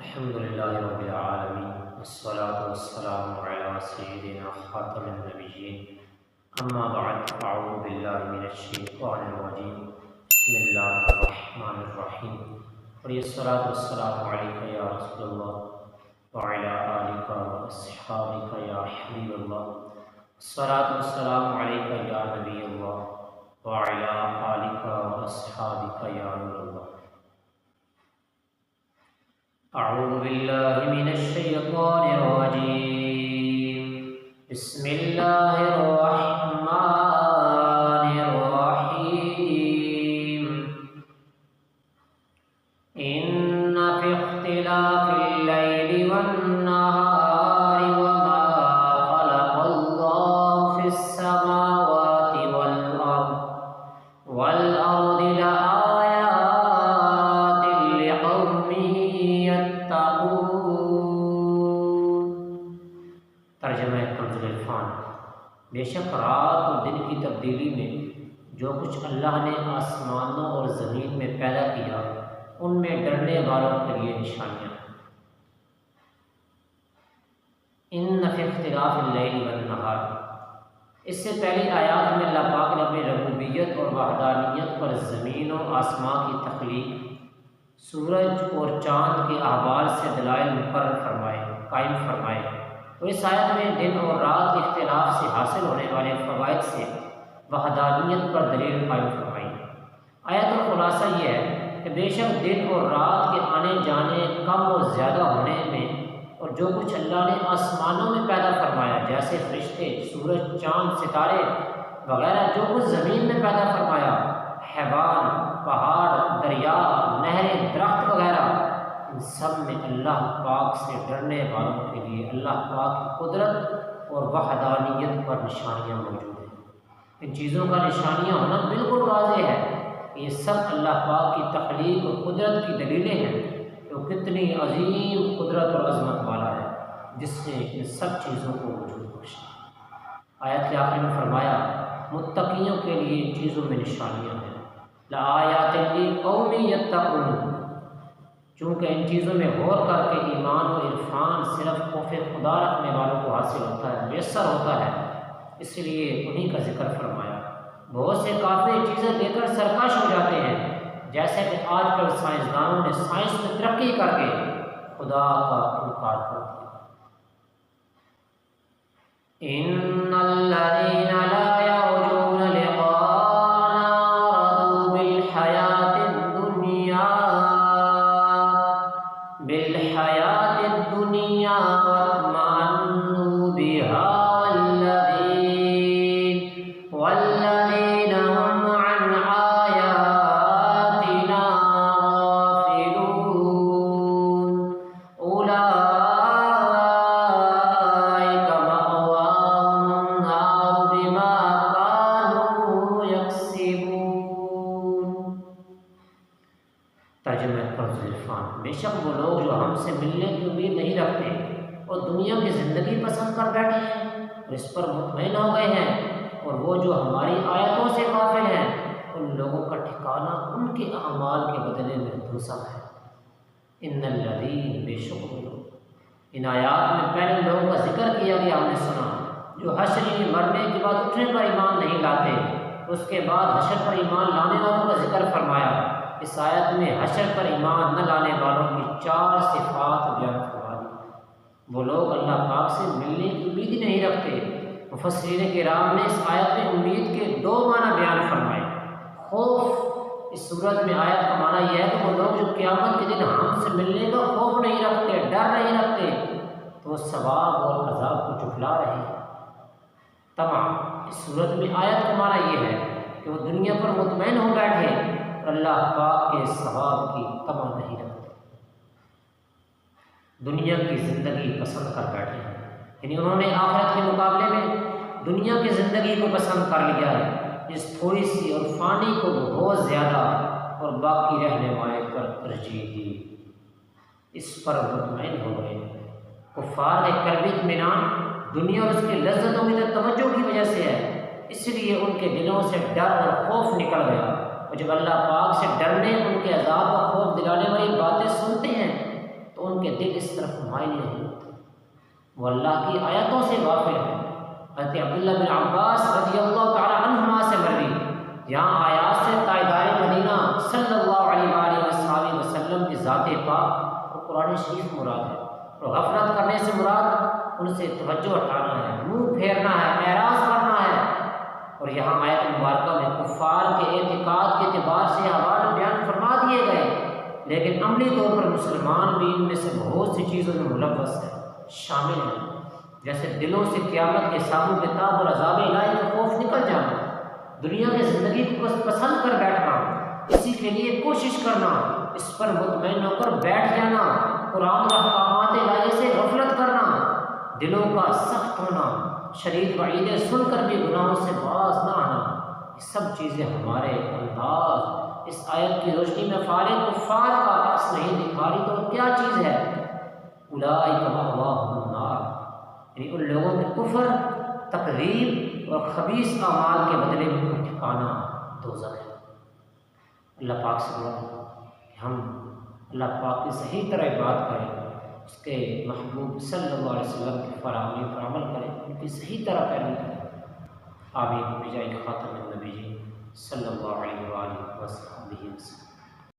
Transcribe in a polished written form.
الحمد لله رب العالمين والصلاة والسلام على سيدنا خاتم النبيين أما بعد فأعوذ بالله من الشيطان الرجيم بسم الله الرحمن الرحيم والصلاة والسلام عليك يا رسول الله وعلى آلك وأصحابك يا حبيب الله الصلاة والسلام عليك يا نبي الله وعلى آلك وأصحابك يا نور الله. أعوذ بالله من الشيطان الرجيم بسم الله الرحمن الرحيم إن في اختلاف الليل والنهار وما خلق الله في السماوات والأرض لآيات لقوم يتقون. ترجمہ کنز العرفان. بے شک رات اور دن کی تبدیلی میں جو کچھ اللہ نے آسمانوں اور زمین میں پیدا کیا ان میں ڈرنے والوں کے لیے نشانیاں. ان فی اختلاف اللیل والنہار. اس سے پہلی آیات میں اللہ پاک نے اپنی ربوبیت اور وحدانیت پر زمین و آسمان کی تخلیق، سورج اور چاند کے احوال سے دلائل قائم فرمائے. تو اس آیت میں دن اور رات کے اختلاف سے حاصل ہونے والے فوائد سے وحدانیت پر دلیل قائم فرمائی. آیت کا خلاصہ یہ ہے کہ بے شک دن اور رات کے آنے جانے، کم اور زیادہ ہونے میں، اور جو کچھ اللہ نے آسمانوں میں پیدا فرمایا جیسے فرشتے، سورج، چاند، ستارے وغیرہ، جو کچھ زمین میں پیدا فرمایا، حیوان، پہاڑ، دریا، نہریں، درخت وغیرہ، ان سب میں اللہ پاک سے ڈرنے والوں کے لیے اللہ پاک کی قدرت اور وحدانیت پر نشانیاں موجود ہیں. ان چیزوں کا نشانیاں ہونا بالکل واضح ہے. یہ سب اللہ پاک کی تخلیق اور قدرت کی دلیلیں ہیں. تو کتنی عظیم قدرت اور عظمت والا ہے جس نے ان سب چیزوں کو وجود بخشا. آیت کے آخر میں فرمایا متقیوں کے لیے ان چیزوں میں نشانیاں ہیں. لآیات لقوم یتقون. چونکہ ان چیزوں میں غور کر کے ایمان و عرفان صرف خوف خدا رکھنے والوں کو حاصل ہوتا ہے، میسر ہوتا ہے، اس لیے انہی کا ذکر فرمایا. بہت سے کافر چیزیں لے کر سرکش ہو جاتے ہیں، جیسے کہ آج کل سائنسدانوں نے سائنس میں ترقی کر کے خدا کا انکار کر دیا. ان الذین لا یرجون لقاءنا رضوا بالحیاۃ الدنیا واطمأنوا بها والذین هم عن آیاتنا غافلون اولئک مأواهم النار بما كانوا یکسبون. ترجمہ کنز العرفان. بے شک وہ لوگ جو ہم سے ملنے کی امید نہیں رکھتے اور دنیا کی زندگی پسند کر بیٹھے ہیں اور اس پر مطمئن ہو گئے ہیں، اور وہ جو ہماری آیتوں سے غافل ہیں، ان لوگوں کا ٹھکانہ ان کے اعمال کے بدلے میں دوزخ ہے. ان الذین. بے شک وہ لوگ. ان آیات میں پہلے لوگوں کا ذکر کیا گیا، ہم نے سنا، جو حشر یعنی مرنے کے بعد اٹھنے پر ایمان نہیں لاتے. اس کے بعد حشر پر ایمان لانے والوں کا ذکر فرمایا. اس آیت میں حشر پر ایمان نہ لانے والوں کی 4 صفات بیان فرما دی. وہ لوگ اللہ پاک سے ملنے کی امید ہی نہیں رکھتے. مفسرین کرام نے اس آیت میں امید کے 2 معنی بیان فرمائے. خوف. اس صورت میں آیت کا معنی یہ ہے کہ وہ لوگ جو قیامت کے دن ہم سے ملنے کا خوف نہیں رکھتے، ڈر نہیں رکھتے، تو وہ ثواب اور عذاب کو جھٹلا رہے ہیں. طمع. اس صورت میں آیت کا معنی یہ ہے کہ وہ دنیا پر مطمئن ہو بیٹھے اور اللہ پاک کے ثواب کی طمع نہیں رکھتے. دنیا کی زندگی پسند کر بیٹھے ہیں، یعنی انہوں نے آخرت کے مقابلے میں دنیا کی زندگی کو پسند کر لیا ہے، جس تھوڑی سی اور فانی کو بہت زیادہ اور باقی رہنے والے پر ترجیح دی. اس پر مطمئن ہو گئے. کفار کے قلبی اطمینان دنیا اور اس کی لذتوں کی توجہ کی وجہ سے ہے، اس لیے ان کے دلوں سے ڈر اور خوف نکل گیا. اور جب اللہ پاک سے ڈرنے، ان کے عذاب و خوف دلانے والی باتیں سنتے ہیں تو ان ان کے دل اس طرف مائل نہیں ہوتے، وہ اللہ کی آیتوں سے غافل ہیں۔ حضرت عبداللہ بن عباس رضی اللہ تعالی عنہما سے مروی، یہاں آیات سے تاجدار مدینہ صلی اللہ علیہ وآلہ وسلم کی ذات پاک اور قرآن شریف مراد ہے، اور غفلت کرنے سے مراد ان سے توجہ ہٹانا ہے، منہ پھیرنا ہے، اعراض کرنا ہے۔ اور یہاں آیت مبارکہ میں کفار کے اعتقاد کے اعتبار سے احوال بیان فرما دیے گئے، لیکن عملی طور پر مسلمان بھی ان میں سے بہت سی چیزوں میں ملوث ہے، شامل ہیں، جیسے دلوں سے قیامت کے حساب و کتاب اور عذاب الہی کا خوف نکل جانا، دنیا کی زندگی کو پسند کر بیٹھنا، اسی کے لیے کوشش کرنا، اس پر مطمئن ہو کر بیٹھ جانا، قرآن اور احکامات الہی سے غفلت کرنا، دلوں کا سخت ہونا، شدید وعیدیں سن کر بھی گناہوں سے باز نہ آنا، یہ سب چیزیں ہمارے انداز اس آیت کی روشنی میں فارغ کفار کا عکس نہیں دکھا رہی، تو کیا چیز ہے؟ اولئک مأواہم النار، یعنی ان لوگوں کے کفر، تکذیب اور خبیث اعمال کے بدلے میں ان کا ٹھکانہ دوزخ ہے۔ اللہ پاک سے دعا ہے کہ ہم اللہ پاک کی صحیح طرح عبادت کریں، اس کے محبوب صلی اللہ علیہ وسلم کی فرامین پر عمل کریں، ان کی صحیح طرح پیروی کریں۔ آمین بجائے خاتم النبیین صلی اللہ علیہ وآلہ وسلم۔